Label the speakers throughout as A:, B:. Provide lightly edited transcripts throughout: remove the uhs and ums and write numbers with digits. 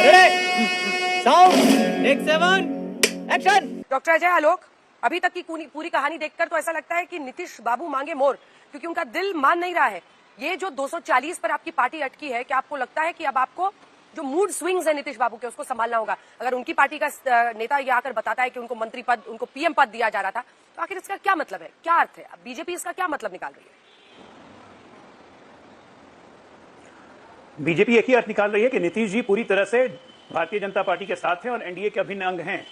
A: Sound take 7 action.
B: Doctor Ajay Alok, अभी तक की पूरी कहानी देखकर तो ऐसा लगता है कि नीतीश बाबू मांगे मोर, क्योंकि उनका दिल मान नहीं रहा है। ये जो 240 पर आपकी पार्टी अटकी है, क्या आपको लगता है कि अब आपको जो मूड स्विंग्स है नीतीश बाबू के, उसको संभालना होगा? अगर उनकी पार्टी का नेता ये आकर बताता है कि उनको मंत्री पद, उनको पीएम पद दिया जा रहा था, तो आखिर इसका क्या मतलब है, क्या अर्थ है? बीजेपी इसका क्या मतलब निकाल रही है?
C: बीजेपी एक ही अर्थ निकाल रही है कि नीतीश जी पूरी तरह से भारतीय जनता पार्टी के साथ हैं और एनडीए के अभिन्न अंग हैं।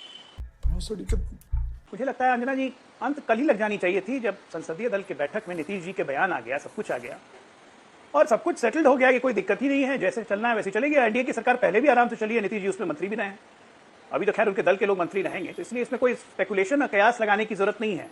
C: मुझे लगता है अंजना जी, अंत कल ही लग जानी चाहिए थी, जब संसदीय दल की बैठक में नीतीश जी के बयान आ गया, सब कुछ आ गया और सब कुछ सेटल्ड हो गया कि कोई दिक्कत ही नहीं है, जैसे चलना है वैसे चलेगी। एनडीए की सरकार पहले भी आराम से चली है, नीतीश जी उसमें मंत्री भी रहे हैं, अभी तो खैर उनके दल के लोग मंत्री रहेंगे, तो इसलिए इसमें कोई स्पेकुलेशन और कयास लगाने की जरूरत नहीं है।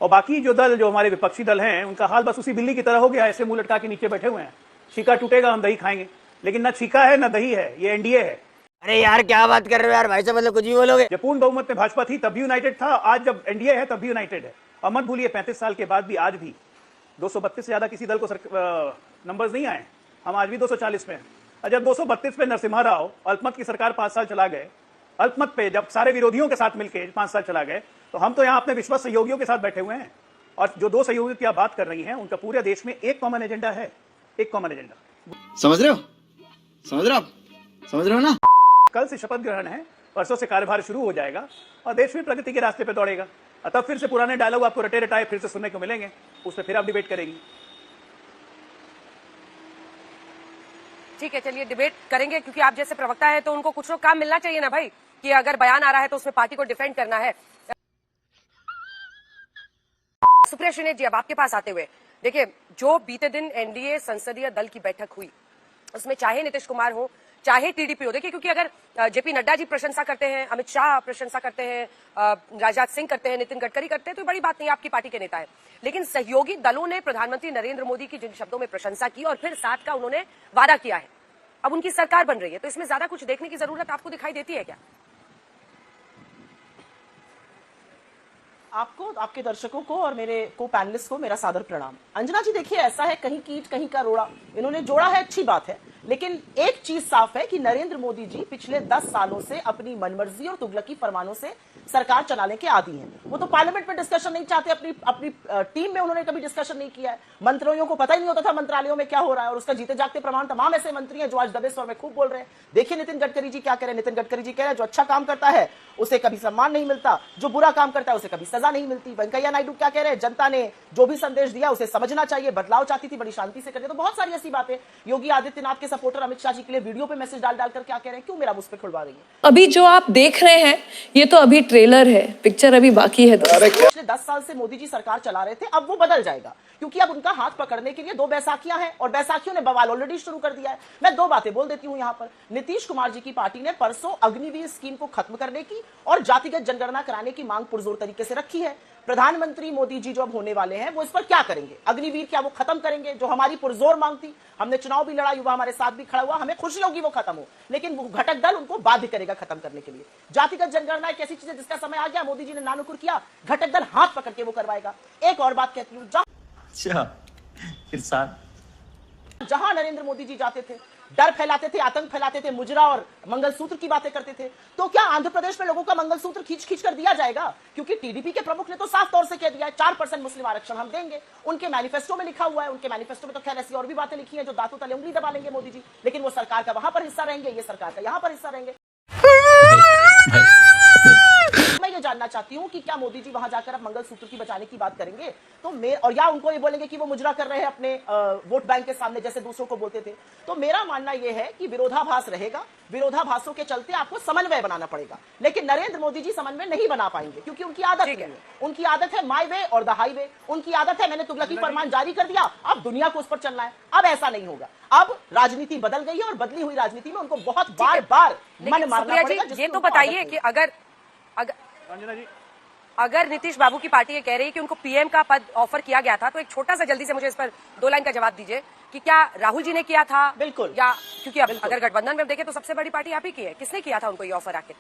C: और बाकी जो दल, जो हमारे विपक्षी दल हैं, उनका हाल बस उसी बिल्ली की तरह हो गया, ऐसे मुंह लटका के नीचे बैठे हुए हैं। छीका टूटेगा हम दही खाएंगे, लेकिन न छीका है न दही है, ये एनडीए है।
A: अरे यार क्या बात कर रहे हो यार, भाई साहब, मतलब कुछ भी बोलोगे।
C: जब पूर्ण बहुमत में भाजपा थी तब भी यूनाइटेड था, आज जब एनडीए है तब भी यूनाइटेड है। और मत भूलिए 35 साल के बाद भी आज भी 232 से ज्यादा किसी दल को नंबर्स नहीं आए, हम आज भी 240 में हैं। और जब 232 पे नरसिम्हा राव अल्पमत की सरकार 5 साल चला गए, अल्पमत पे जब सारे विरोधियों के साथ मिलकर 5 साल चला गए, तो हम तो यहाँ अपने विश्वास सहयोगियों के साथ बैठे हुए हैं। और जो 2 सहयोगियों की आप बात कर रही हैं, उनका पूरे देश में एक कॉमन एजेंडा है, एक कॉमन एजेंडा।
A: समझ रहे हो, समझ रहे हो आप, समझ रहे हो ना?
C: कल से शपथ ग्रहण है, परसों से कार्यभार शुरू हो जाएगा और देश फिर प्रगति के रास्ते पे दौड़ेगा। तब फिर से पुराने डायलॉग आपको रटे रटाए फिर से सुनने को मिलेंगे, उस पर फिर आप डिबेट करेंगी।
B: ठीक है, चलिए डिबेट करेंगे, क्योंकि आप जैसे प्रवक्ता है तो उनको कुछ तो काम मिलना चाहिए ना भाई, कि अगर बयान आ रहा है तो उसमें पार्टी को डिफेंड करना है। सुप्रिया श्रीनेत जी, अब आपके पास आते हुए, देखिए जो बीते दिन एनडीए संसदीय दल की बैठक हुई, उसमें चाहे नीतीश कुमार हो चाहे टीडीपी हो, देखिए क्योंकि अगर जेपी नड्डा जी प्रशंसा करते हैं, अमित शाह प्रशंसा करते हैं, राजनाथ सिंह करते हैं, नितिन गडकरी करते हैं, तो बड़ी बात नहीं, आपकी पार्टी के नेता है। लेकिन सहयोगी दलों ने प्रधानमंत्री नरेंद्र मोदी की जिन शब्दों में प्रशंसा की और फिर साथ का उन्होंने वादा किया है, अब उनकी सरकार बन रही है, तो इसमें ज्यादा कुछ देखने की जरूरत आपको दिखाई देती है क्या?
D: आपको, आपके दर्शकों को और मेरे को पैनलिस्ट को मेरा सादर प्रणाम। अंजना जी, देखिए ऐसा है, कहीं कीट कहीं का रोड़ा, इन्होंने जोड़ा है, अच्छी बात है, लेकिन एक चीज साफ है कि नरेंद्र मोदी जी पिछले 10 सालों से अपनी मनमर्जी और तुगलकी फरमानों से सरकार चलाने के आदी हैं। वो तो पार्लियामेंट में डिस्कशन नहीं चाहते, अपनी टीम में उन्होंने कभी डिस्कशन नहीं किया है। मंत्रियों को पता ही नहीं होता था मंत्रालयों में क्या हो रहा है, और उसका जीते जागते प्रमाण तमाम ऐसे मंत्री हैं जो आज दबे स्वर में खूब बोल रहे हैं। देखिए नितिन गडकरी जी क्या कह रहे हैं। नितिन गडकरी जी कह रहे हैं जो अच्छा काम करता है उसे कभी सम्मान नहीं मिलता, जो बुरा काम करता है उसे कभी सजा नहीं मिलती। वेंकैया नायडू क्या कह रहे हैं, जनता ने जो भी संदेश दिया उसे समझना चाहिए, बदलाव चाहती थी, बड़ी शांति से करते। तो बहुत सारी ऐसी बातें। योगी आदित्यनाथ के सपोर्टर अमित शाह जी के लिए वीडियो पे मैसेज डाल डालकर क्या कह रहे हैं, क्यों मेरा मुझ पे खुलवा रही है?
E: अभी जो आप देख रहे हैं ये तो अभी ट्रेलर है, पिक्चर अभी बाकी है।
D: पिछले 10 साल से मोदी जी सरकार चला रहे थे, अब वो बदल जाएगा, क्योंकि अब उनका हाथ पकड़ने के लिए 2 बैसाखियां हैं और बैसाखियों ने बवाल ऑलरेडी शुरू कर दिया है। मैं 2 बातें बोल देती हूं यहां पर। नीतीश कुमार जी की पार्टी ने परसों अग्निवीर स्कीम को खत्म करने की और जातिगत जनगणना कराने की मांग पुरजोर तरीके से रखी है। प्रधानमंत्री मोदी जी जो अब होने वाले हैं वो इस पर क्या करेंगे? अग्निवीर क्या वो खत्म करेंगे, जो हमारी पुरजोर मांग थी? हमने चुनाव भी लड़ा, युवा हमारे साथ भी खड़ा हुआ, हमें खुशी होगी वो खत्म हो, लेकिन वो घटक दल उनको बाध्य करेगा खत्म करने के लिए। जातिगत जनगणना एक ऐसी चीज है जिसका समय आ गया, मोदी जी ने नानुकुर किया, घटक दल हाथ पकड़ के वो करवाएगा। एक और बात कहती हूं, जहां नरेंद्र मोदी जी जाते थे, डर फैलाते थे, आतंक फैलाते थे, मुजरा और मंगलसूत्र की बातें करते थे, तो क्या आंध्र प्रदेश में लोगों का मंगलसूत्र खींच खींच कर दिया जाएगा? क्योंकि टीडीपी के प्रमुख ने तो साफ तौर से कह दिया है 4% मुस्लिम आरक्षण हम देंगे। उनके मैनिफेस्टो में लिखा हुआ है, उनके मैनिफेस्टो में तो खैर ऐसी और भी बातें लिखी हैं जो दांतों तले उंगली दबा लेंगे मोदी जी, लेकिन वो सरकार का वहां पर हिस्सा रहेंगे, ये सरकार का यहां पर हिस्सा रहेंगे। मैं ये जानना चाहती हूं कि क्या मोदी जी वहां जाकर अब मंगलसूत्र की बचाने की बात करेंगे, तो और या उनको ये बोलेंगे कि वो मुजरा कर रहे हैं अपने वोट बैंक के सामने, जैसे दूसरों को बोलते थे? तो मेरा मानना यह है कि विरोधाभास रहेगा, विरोधाभासों के चलते आपको समन्वय बनाना पड़ेगा, लेकिन नरेंद्र मोदी जी समन्वय नहीं बना पाएंगे, क्योंकि उनकी आदत है, उनकी आदत है माई वे और द हाईवे, उनकी आदत है मैंने तुगलकी फरमान जारी कर दिया, अब दुनिया को उस पर चलना है। अब ऐसा नहीं होगा, अब राजनीति बदल गई है और बदली हुई राजनीति में उनको बहुत बार बार मन मारना पड़ेगा।
B: ये तो बताइए कि अगर नीतीश बाबू की पार्टी ये कह रही है कि उनको पीएम का पद ऑफर किया गया था, तो एक छोटा सा जल्दी से मुझे इस पर 2 लाइन का जवाब दीजिए कि क्या राहुल जी ने किया था?
D: बिल्कुल,
B: या क्योंकि अब अगर गठबंधन में देखें तो सबसे बड़ी पार्टी आप ही की है, किसने किया था उनको ये ऑफर? आखिर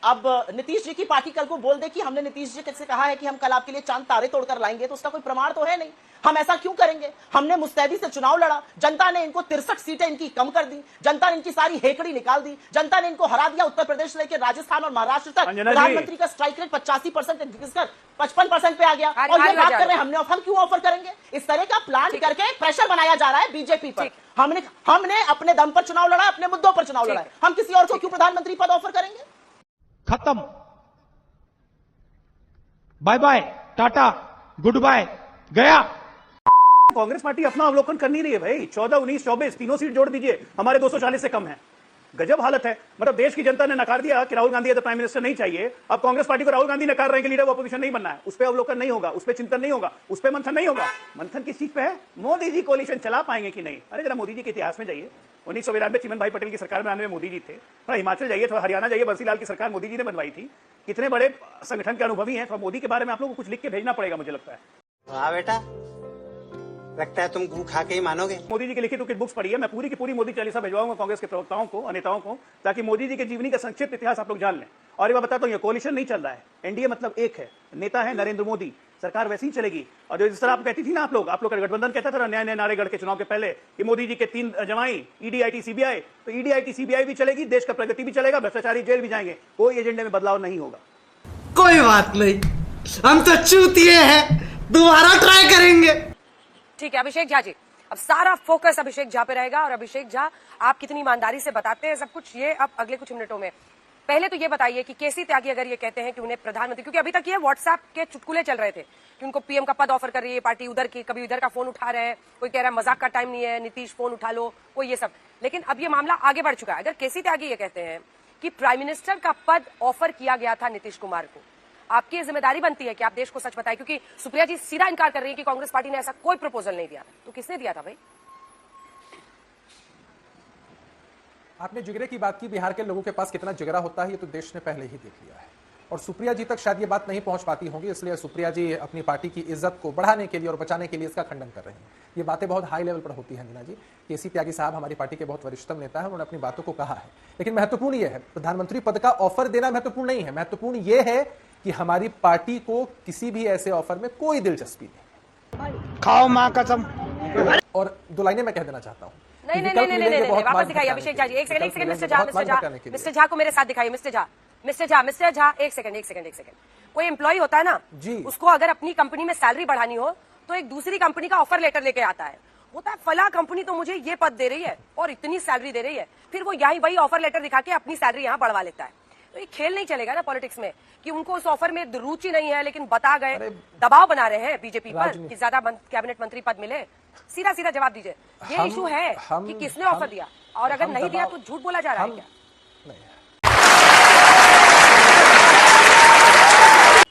D: अब नीतीश जी की पार्टी कल को बोल दे कि हमने नीतीश जी से कहा है कि हम कल आपके लिए चांद तारे तोड़कर लाएंगे, तो उसका कोई प्रमाण तो है नहीं। हम ऐसा क्यों करेंगे? हमने मुस्तैदी से चुनाव लड़ा, जनता ने इनको 63 सीटें इनकी कम कर दी, जनता ने इनकी सारी हेकड़ी निकाल दी, जनता ने इनको हरा दिया। उत्तर प्रदेश लेकर राजस्थान और महाराष्ट्र तक प्रधानमंत्री का स्ट्राइक रेट 85% 55% पे आ गया। और ये बात कर रहे हैं हमने, हम क्यों ऑफर करेंगे? इस तरह का प्लान करके प्रेशर बनाया जा रहा है बीजेपी पर। हमने अपने दम पर चुनाव लड़ा, अपने मुद्दों पर चुनाव लड़ा है, हम किसी और को क्यों प्रधानमंत्री पद ऑफर करेंगे?
F: खत्म, bye bye, ta-ta, goodbye, गया।
C: कांग्रेस पार्टी अपना अवलोकन कर नहीं रही है भाई। 14, 19, 24 तीनों सीट जोड़ दीजिए, हमारे 240 से कम है। गजब हालत है। मतलब देश की जनता ने नकार दिया कि राहुल गांधी प्राइम मिनिस्टर नहीं चाहिए। अब कांग्रेस पार्टी को राहुल गांधी नकार रहे हैं कि लीडर ऑफ अपोजिशन नहीं बनना है। उस पर अवलोकन नहीं होगा, उस पर चिंतन नहीं होगा, उस पर मंथन नहीं होगा। मंथन किस चीज पे है? मोदी जी कोalition चला पाएंगे कि नहीं? अरे जरा मोदी जी के इतिहास में जाइए। 1992 चिमन भाई पटेल की सरकार में आने में मोदी जी थे। थोड़ा हिमाचल जाइए, थोड़ा हरियाणा जाइए, बंसीलाल की सरकार मोदी जी ने बनवाई थी। कितने बड़े संगठन के अनुभवी हैं। थोड़ा मोदी के बारे में आप लोगों को कुछ लिख के भेजना पड़ेगा, मुझे लगता है।
G: हाँ बेटा, लगता है तुम गू खा के ही मानोगे।
C: मोदी जी की लिखित कुछ बुक्स पढ़ी है, मैं पूरी की पूरी मोदी चालीसा भिजवाऊंगा कांग्रेस के प्रवक्ताओं को और नेताओं को, ताकि मोदी जी के जीवनी का संक्षिप्त इतिहास आप लोग जान लें। और मैं बताता हूँ, ये कोalition नहीं चल रहा है। एनडीए मतलब एक है, नेता है नरेंद्र मोदी, सरकार वैसी ही चलेगी। और जो जिस तरह आप कहती थी ना, आप लोग का गठबंधन कहता था नया नया नारेगढ़ के चुनाव के पहले कि मोदी जी के 3 जमाई, ईडी, आईटी, सीबीआई, तो ईडी, आईटी, सीबीआई भी चलेगी, देश का प्रगति भी चलेगा, भ्रष्टाचारी जेल भी जाएंगे, कोई एजेंडे में बदलाव नहीं होगा।
H: कोई बात नहीं, हम तो चूतिए हैं, दोबारा ट्राई करेंगे।
B: ठीक है अभिषेक झा जी, अब सारा फोकस अभिषेक झा पे रहेगा। और अभिषेक झा, आप कितनी ईमानदारी से बताते हैं सब कुछ, ये अब अगले कुछ मिनटों में। पहले तो ये बताइए कि केसी त्यागी अगर ये कहते हैं कि उन्हें प्रधानमंत्री, क्योंकि अभी तक ये व्हाट्सएप के चुटकुले चल रहे थे कि उनको पीएम का पद ऑफर कर रही है पार्टी, उधर की कभी इधर का फोन उठा रहे हैं, कोई कह रहा है मजाक का टाइम नहीं है, नीतीश फोन उठा लो, कोई ये सब। लेकिन अब ये मामला आगे बढ़ चुका है। अगर केसी त्यागी ये कहते हैं कि प्राइम मिनिस्टर का पद ऑफर किया गया था नीतीश कुमार को, आपकी ये जिम्मेदारी बनती है कि आप देश को सच बताएं, क्योंकि सुप्रिया जी सीधा इनकार कर रही है कि कांग्रेस पार्टी ने ऐसा कोई प्रपोजल नहीं दिया। तो किसने दिया था भाई?
I: आपने जिगरे की बात की, बिहार के लोगों के पास कितना जिगरा होता है ये तो देश ने पहले ही देख लिया है। और सुप्रिया जी तक शायद ये बात नहीं पहुंच पाती होंगी, इसलिए सुप्रिया जी अपनी पार्टी की इज्जत को बढ़ाने के लिए और बचाने के लिए इसका खंडन कर रहे हैं। ये बातें बहुत हाई लेवल पर होती हैं अंजना जी। केसी त्यागी साहब हमारी पार्टी के बहुत वरिष्ठतम नेता हैं, उन्होंने अपनी बातों को कहा है। लेकिन महत्वपूर्ण ये है, प्रधानमंत्री पद का ऑफर देना महत्वपूर्ण नहीं है, महत्वपूर्ण ये है कि हमारी पार्टी को किसी भी ऐसे ऑफर में कोई दिलचस्पी नहीं।
F: खाओ मां कसम।
I: और 2 लाइनें मैं कह देना चाहता हूँ।
B: नहीं, वापस दिखाइए अभिषेक झा जी। एक सेकंड मिस्टर झा को मेरे साथ दिखाइए। मिस्टर झा एक सेकंड। कोई एम्प्लॉय होता है ना जी, उसको अगर अपनी कंपनी में सैलरी बढ़ानी हो तो एक दूसरी कंपनी का ऑफर लेटर लेके आता है, होता है फला कंपनी तो मुझे ये पद दे रही है और इतनी सैलरी दे रही है, फिर वो यही वही ऑफर लेटर दिखा के अपनी सैलरी यहाँ बढ़वा लेता है। तो ये खेल नहीं चलेगा ना पॉलिटिक्स में कि उनको उस ऑफर में रुचि नहीं है, लेकिन बता गए, दबाव बना रहे हैं बीजेपी पर कि ज्यादा कैबिनेट मंत्री पद मिले। सीधा सीधा जवाब दीजिए, ये इशू है कि किसने ऑफर दिया, और अगर नहीं दिया तो झूठ बोला जा रहा है क्या?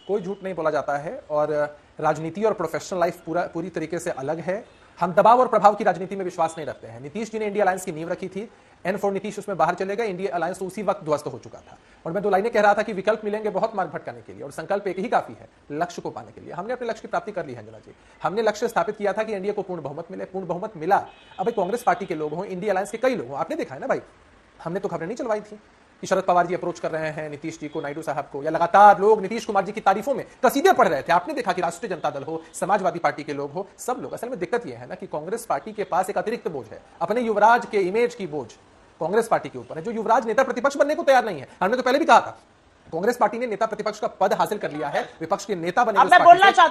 I: कोई झूठ नहीं बोला जाता है, और राजनीति और प्रोफेशनल लाइफ पूरी तरीके से अलग है। हम दबाव और प्रभाव की राजनीति में विश्वास नहीं रखते हैं। नीतीश जी ने इंडिया अलायंस की नींव रखी थी, N4 नीतीश उसमें बाहर चलेगा, इंडिया अलायंस तो उसी वक्त ध्वस्त हो चुका था। और मैं 2 लाइनें कह रहा था कि विकल्प मिलेंगे बहुत मार्ग भटकाने के लिए, और संकल्प एक ही काफी है लक्ष्य को पाने के लिए। हमने अपने लक्ष्य की प्राप्ति कर ली है अंजना जी। हमने लक्ष्य स्थापित किया था कि इंडिया को पूर्ण बहुमत मिले, पूर्ण बहुमत मिला। अब कांग्रेस पार्टी के लोग हों, इंडिया अलायंस के कई लोग हों, आपने देखा है ना भाई, हमने तो खबरें नहीं चलवाई थी कि शरद पवार जी अप्रोच कर रहे हैं नीतीश जी को, नायडू साहब को, या लगातार लोग नीतीश कुमार जी की तारीफों में कसीदे पढ़ रहे थे। आपने देखा कि राष्ट्रीय जनता दल हो, समाजवादी पार्टी के लोग हो, सब लोग। असल में दिक्कत यह है ना कि कांग्रेस पार्टी के पास एक अतिरिक्त बोझ है, अपने युवराज के इमेज की बोझ कांग्रेस पार्टी के ऊपर है, जो युवराज नेता प्रतिपक्ष बनने को तैयार नहीं है। हमने तो पहले भी कहा था, कांग्रेस पार्टी ने नेता प्रतिपक्ष का पद हासिल कर लिया है, विपक्ष के नेता बने,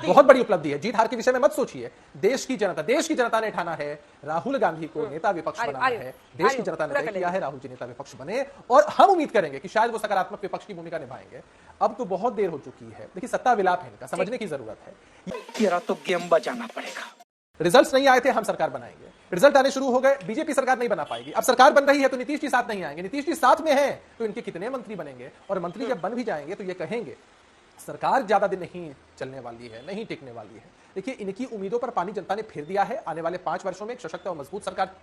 I: बहुत बड़ी उपलब्धि है। जीत हार के विषय में मत सोचिए, देश की जनता ने ठाना है राहुल गांधी को नेता विपक्ष बनाना है। देश की जनता ने तय किया है राहुल जी नेता विपक्ष बने, और हम उम्मीद करेंगे कि शायद वो सकारात्मक विपक्ष की भूमिका निभाएंगे। अब तो बहुत देर हो चुकी है, देखिए सत्ता विलाप है इनका, समझने की जरूरत है।
F: तेरा तो गेम बजाना पड़ेगा।
I: रिजल्ट्स नहीं आए थे, हम सरकार बनाएंगे। रिजल्ट आने शुरू हो गए, बीजेपी सरकार नहीं बना पाएगी। अब सरकार बन रही है तो नीतीश जी साथ नहीं आएंगे, नीतीश जी साथ में हैं तो इनके कितने मंत्री बनेंगे, और मंत्री जब बन भी जाएंगे तो ये कहेंगे सरकार ज्यादा दिन नहीं चलने वाली है, नहीं टिकने वाली है। देखिए इनकी उम्मीदों पर पानी जनता ने फेर दिया है। आने वाले 5 वर्षों में एक सशक्त और मजबूत सरकार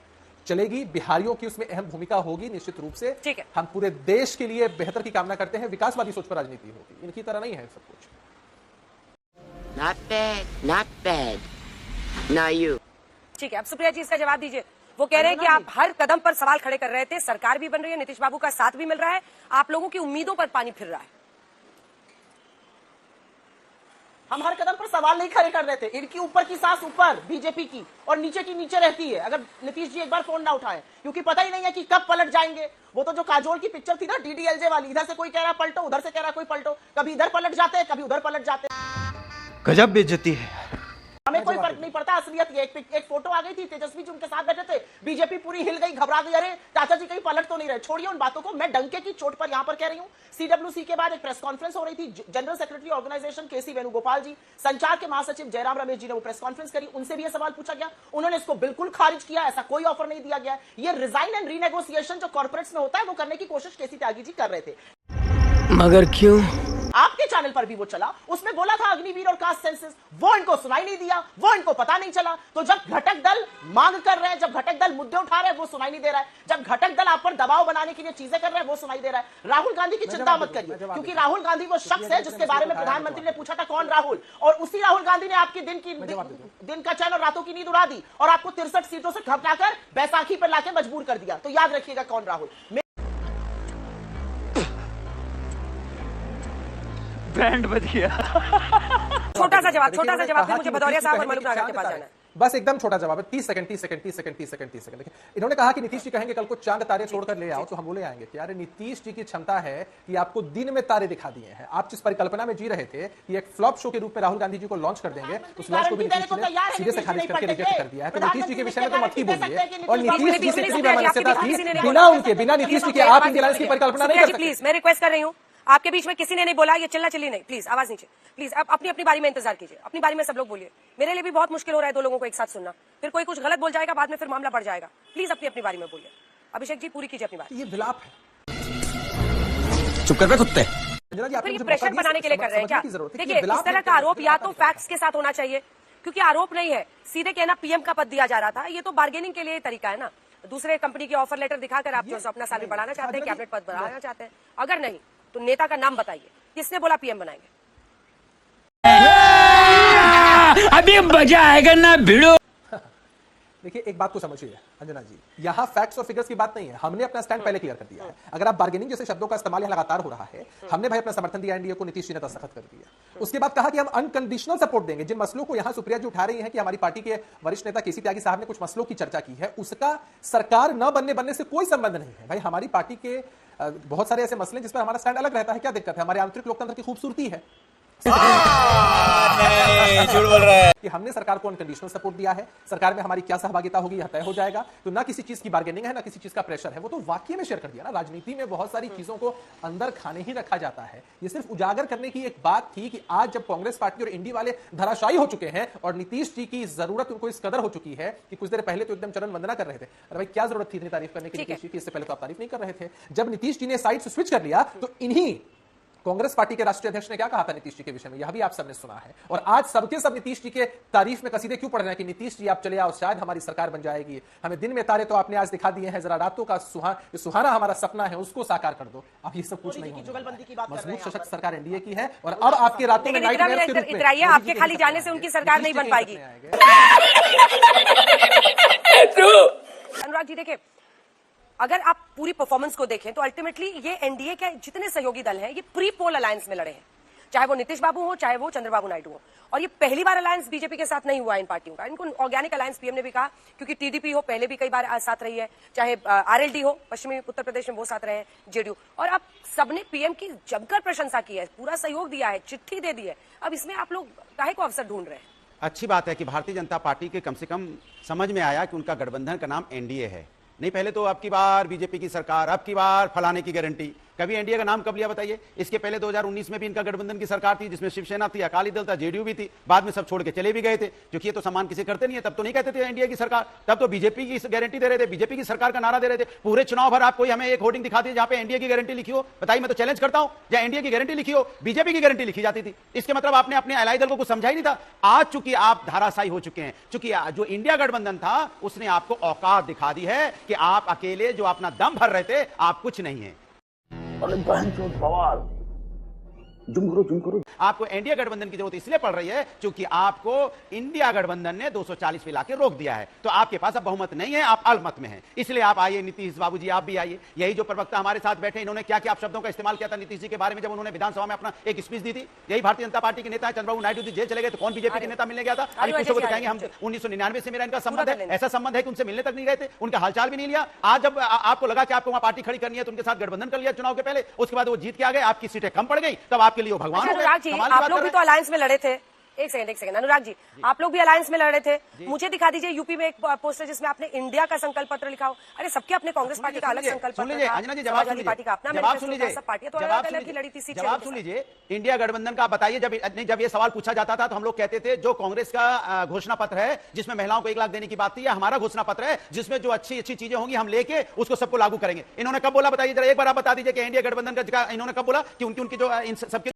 I: चलेगी, बिहारियों की उसमें अहम भूमिका होगी निश्चित रूप से। हम पूरे देश के लिए बेहतर की कामना करते हैं, विकासवादी सोच पर राजनीति होगी, इनकी तरह नहीं है सब कुछ।
J: Not bad. Now you.
B: ठीक है, अब सुप्रिया जी इसका जवाब दीजिए। वो कह रहे हैं कि आप हर कदम पर सवाल खड़े कर रहे थे, सरकार भी बन रही है, नीतीश बाबू का साथ भी मिल रहा है, आप लोगों की उम्मीदों पर पानी फिर रहा है।
D: हम हर कदम पर सवाल नहीं खड़े कर रहे थे। इनकी ऊपर की सांस ऊपर बीजेपी की और नीचे की नीचे रहती है अगर नीतीश जी एक बार फोन ना उठाए, क्योंकि पता ही नहीं है कि कब पलट जाएंगे। वो तो जो काजोल की पिक्चर थी ना डीडीएलजे वाली, इधर से कोई कह रहा पलटो, उधर से कह रहा कोई पलटो, कभी इधर पलट जाते हैं कभी उधर पलट जाते हैं।
A: गजब बेइज्जती है।
D: हमें कोई फर्क नहीं पड़ता। असलियत ये एक फोटो आ गई थी, तेजस्वी जी उनके साथ बैठे थे, बीजेपी पूरी हिल गई, घबरा गई, अरे चाचा जी कहीं पलट तो नहीं रहे। छोड़िए उन बातों को, मैं डंके की चोट पर यहां पर कह रही हूं। सीडब्ल्यूसी के बाद एक प्रेस कॉन्फ्रेंस हो रही थी, जनरल सेक्रेटरी ऑर्गेनाइजेशन केसी वेणुगोपाल जी, संचार के महासचिव जयराम रमेश जी ने वो प्रेस कॉन्फ्रेंस करी, उनसे भी यह सवाल पूछा गया, उन्होंने इसको बिल्कुल खारिज किया, ऐसा कोई ऑफर नहीं दिया गया। ये रिजाइन एंड रीनेगोशिएशन जो कॉर्पोरेट्स में होता है वो करने की कोशिश केसी त्यागी जी कर रहे थे।
A: मगर क्यों?
D: आपके चैनल पर भी वो चला, उसमें बोला था अग्निवीर और कास्ट सेंसस, वो इनको सुनाई नहीं दिया, वो इनको पता नहीं चला। तो जब घटक दल मांग कर रहे हैं, जब घटक दल मुद्दे उठा रहे हैं, वो सुनाई नहीं दे रहा है। जब घटक दल आप पर दबाव बनाने के लिए चीजें कर रहे हैं, वो सुनाई दे रहा है। राहुल गांधी की चिंता मत करिए, क्योंकि राहुल गांधी वो शख्स है जिसके बारे में प्रधानमंत्री ने पूछा था कौन राहुल, और उसी राहुल गांधी ने आपकी दिन का चैन और रातों की नींद उड़ा दी और आपको 63 सीटों से घबराकर बैसाखी पर लाके मजबूर कर दिया। तो याद रखिएगा कौन राहुल।
C: बैंड बज गया।
B: छोटा सा जवाब फिर मुझे भदौरिया साहब और मलूक नागर के पास जाना है।
I: बस एकदम छोटा जवाब है, 30 सेकंड। देखिए इन्होंने कहा कि नीतीश जी कहेंगे कल को चांद तारे छोड़कर ले आओ, तो हम बोले आएंगे कि यार नीतीश जी की क्षमता है कि आपको दिन में तारे दिखा दिए हैं। आप जिस परिकल्पना में जी रहे थे कि एक फ्लॉप शो के रूप में राहुल गांधी जी को लॉन्च कर देंगे, उस लॉन्च को भी नीतीश जी ने सीधे से खारिज करके रिजेक्ट कर दिया है। तो नीतीश जी के विषय में तो मत ही बोलिए। और नीतीश जी से इतनी वैमनस्यता थी, बिना नीतीश जी के आप इंडिया अलायंस की परिकल्पना नहीं कर सकते।
B: प्लीज मैं रिक्वेस्ट कर रही हूँ, आपके बीच में किसी ने नहीं बोला, ये चिल्ला चिल्ली नहीं, प्लीज आवाज नीचे, प्लीज आप अपनी अपनी बारी में इंतजार कीजिए, अपनी बारी में सब लोग बोलिए। मेरे लिए भी बहुत मुश्किल हो रहा है दो लोगों को एक साथ सुनना, फिर कोई कुछ गलत बोल जाएगा, बाद में फिर मामला बढ़ जाएगा। प्लीज अपनी अपनी बारी में बोलिए। अभिषेक जी पूरी कीजिए अपनी बात।
I: ये विलाप है,
A: चुप कर बे कुत्ते।
B: फिर ये प्रेशर बनाने के लिए कर रहे हैं क्या? देखिए इस तरह का आरोप या तो फैक्ट्स के साथ होना चाहिए, क्योंकि आरोप नहीं है, सीधे कहना पीएम का पद दिया जा रहा था, ये तो बार्गेनिंग के लिए तरीका है ना। दूसरे कंपनी की ऑफर लेटर दिखाकर आप जो अपना सैलरी बढ़ाना चाहते हैं, कैबिनेट पद बढ़ाना चाहते हैं। अगर नहीं तो नेता का नाम बताइए, किसने बोला पीएम बनाएंगे?
F: अभी मजा आएगा ना भिड़ो।
I: देखिए एक बात को समझिए अंजना जी, यहां फैक्ट्स और फिगर्स की बात नहीं है, हमने अपना स्टैंड पहले क्लियर कर दिया है। अगर आप बार्गेनिंग जैसे शब्दों का इस्तेमाल यहां लगातार हो रहा है, हमने भाई अपना समर्थन दिया एनडीए को, नीतीश जी ने दस्तखत कर दिया। उसके बाद कहा कि हम अनकंडीशनल सपोर्ट देंगे। जिन मसलों को यहां सुप्रिया जी उठा रही हैं कि हमारी पार्टी के वरिष्ठ नेता केसी त्यागी साहब ने कुछ मसलों की चर्चा की है, उसका सरकार न बनने से कोई संबंध नहीं है। भाई हमारी पार्टी के बहुत सारे ऐसे मसले जिस पर हमारा स्टैंड अलग रहता है, क्या दिक्कत है? हमारे आंतरिक लोकतंत्र की खूबसूरती है
A: झूठ बोल रहा है
I: कि हमने सरकार को अनकंडीशनल सपोर्ट दिया है। सरकार में हमारी क्या सहभागिता होगी यह तय हो जाएगा। तो ना किसी चीज की बार्गेनिंग है, ना किसी चीज का प्रेशर है, वो तो वाकई में शेयर कर दिया ना। राजनीति में बहुत सारी चीजों को अंदर खाने ही रखा जाता है। ये सिर्फ उजागर करने की एक बात थी कि आज जब कांग्रेस पार्टी और इंडी वाले धराशायी हो चुके हैं और नीतीश जी की जरूरत उनको इस कदर हो चुकी है कि कुछ देर पहले तो एकदम चरण वंदना कर रहे थे। अरे भाई क्या जरूरत थी इतनी तारीफ करने की नीतीश जी की? इससे पहले तो आप तारीफ नहीं कर रहे थे। जब नीतीश जी ने साइड से स्विच कर लिया तो इन्हीं कांग्रेस पार्टी के राष्ट्रीय अध्यक्ष ने क्या कहा था नीतीश जी के विषय में, यह भी आप सबने सुना है। और आज सबके सब नीतीश जी के तारीफ में कसीदे क्यों पढ़ रहे हैं कि नीतीश जी आप चले आओ, शायद हमारी सरकार बन जाएगी, हमें दिन में तारे तो आपने आज दिखा दिए हैं, जरा रातों का सुहाना हमारा सपना है उसको साकार कर दो। अब ये सब कुछ नहीं होगा। मजबूत सशक्त सरकार एनडीए की है और अब आपके रातों में नाइट मेयर्स के रूप में
B: आपके खाली जाने से उनकी सरकार नहीं बन पाएगी। अनुराग जी देखिए, अगर आप पूरी परफॉर्मेंस को देखें तो अल्टीमेटली ये एनडीए के जितने सहयोगी दल हैं ये प्री पोल अलायंस में लड़े हैं, चाहे वो नीतीश बाबू हो चाहे वो चंद्रबाबू नायडू हो। और ये पहली बार अलायंस बीजेपी के साथ नहीं हुआ इन पार्टियों का, इनको ऑर्गेनिक अलायंस पीएम ने भी कहा, क्योंकि टीडीपी हो पहले भी कई बार साथ रही है, चाहे आरएलडी हो पश्चिमी उत्तर प्रदेश में वो साथ रहे हैं, जेडीयू। और अब सबने पीएम की जमकर प्रशंसा की है, पूरा सहयोग दिया है, चिट्ठी दे दी है। अब इसमें आप लोग काहे को अवसर ढूंढ रहे हैं?
K: अच्छी बात है कि भारतीय जनता पार्टी के कम से कम समझ में आया कि उनका गठबंधन का नाम एनडीए है। नहीं पहले तो अब की बार बीजेपी की सरकार, अब की बार फलाने की गारंटी। कभी एनडीए का नाम कब लिया बताइए? इसके पहले 2019 में भी इनका गठबंधन की सरकार थी जिसमें शिवसेना थी, अकाली दल था, जेडीयू भी थी, बाद में सब छोड़ के चले भी गए थे क्योंकि ये तो सम्मान किसी करते नहीं है। तब तो नहीं कहते थे एनडीए की सरकार, तब तो बीजेपी की गारंटी दे रहे थे, बीजेपी की सरकार का नारा दे रहे थे। पूरे चुनाव भर आप कोई हमें एक होर्डिंग दिखा दी जहां पे एनडीए की गारंटी लिखी हो, बताइए, मैं तो चैलेंज करता हूं, जहां एनडीए की गारंटी लिखी हो बीजेपी की गारंटी लिखी जाती थी। इसके मतलब आपने अपने अलाई दल को कुछ समझा ही नहीं था। आज चूंकि आप धाराशायी हो चुके हैं, चूंकि जो इंडिया गठबंधन था उसने आपको औकात दिखा दी है कि आप अकेले जो अपना दम भर रहे थे, आप कुछ नहीं है। आपको एनडीए गठबंधन की जरूरत इसलिए पड़ रही है क्योंकि आपको इंडिया गठबंधन ने 240 पे लाके रोक दिया है। तो आपके पास अब बहुमत नहीं है, आप अल्पमत में हैं। इसलिए आप आइए, नीतीश बाबू जी आप भी आइए। यही जो प्रवक्ता हमारे साथ बैठे, इन्होंने क्या क्या शब्दों का इस्तेमाल किया था नीतीश जी के बारे में जब उन्होंने विधानसभा में अपना एक स्पीच दी थी। यही भारतीय जनता पार्टी के नेता है। चंद्रबाबू नायडू जी जेल चले गए तो कौन बीजेपी के नेता मिलने गया था? अभी कुछ लोग दिखाएंगे हम 1999 से मेरा इनका संबंध है। ऐसा संबंध है कि उनसे मिलने तक नहीं गए थे, उनका हालचाल भी नहीं लिया। आज जब आपको लगा कि आपको वहां पार्टी खड़ी करनी है तो उनके साथ गठबंधन कर लिया चुनाव के पहले, उसके बाद वो जीत के आ गए, आपकी सीटें कम पड़ गई, तब आपके लिए वो भगवान हो गए।
B: आप लोग भी तो अलायंस में लड़े थे। एक सेकंड अनुराग जी, आप लोग भी अलायंस में लड़ रहे थे। मुझे दिखा दीजिए यूपी में एक पोस्टर जिसमें आपने इंडिया का संकल्प पत्र लिखा हो। अरे सबके अपने कांग्रेस पार्टी का अलग संकल्प पत्र था, समाजवादी पार्टी का अपना मैनिफेस्टो था, सब पार्टियां तो अलग की लड़ी थी।
K: जवाब सुन लीजिए, इंडिया गठबंधन का बताइए। जब ये सवाल पूछा जाता था तो हम लोग कहते थे जो कांग्रेस का घोषणा पत्र है जिसमें महिलाओं को 1 लाख देने की बात थी, हमारा घोषणा पत्र है जिसमें जो अच्छी अच्छी चीजें होंगी हम लेके उसको सबको लागू करेंगे। इन्होंने कब बोला बताइए जरा, एक बार आप बता दीजिए कि इंडिया गठबंधन का इन्होंने कब बोला कि उनकी जो इन सबके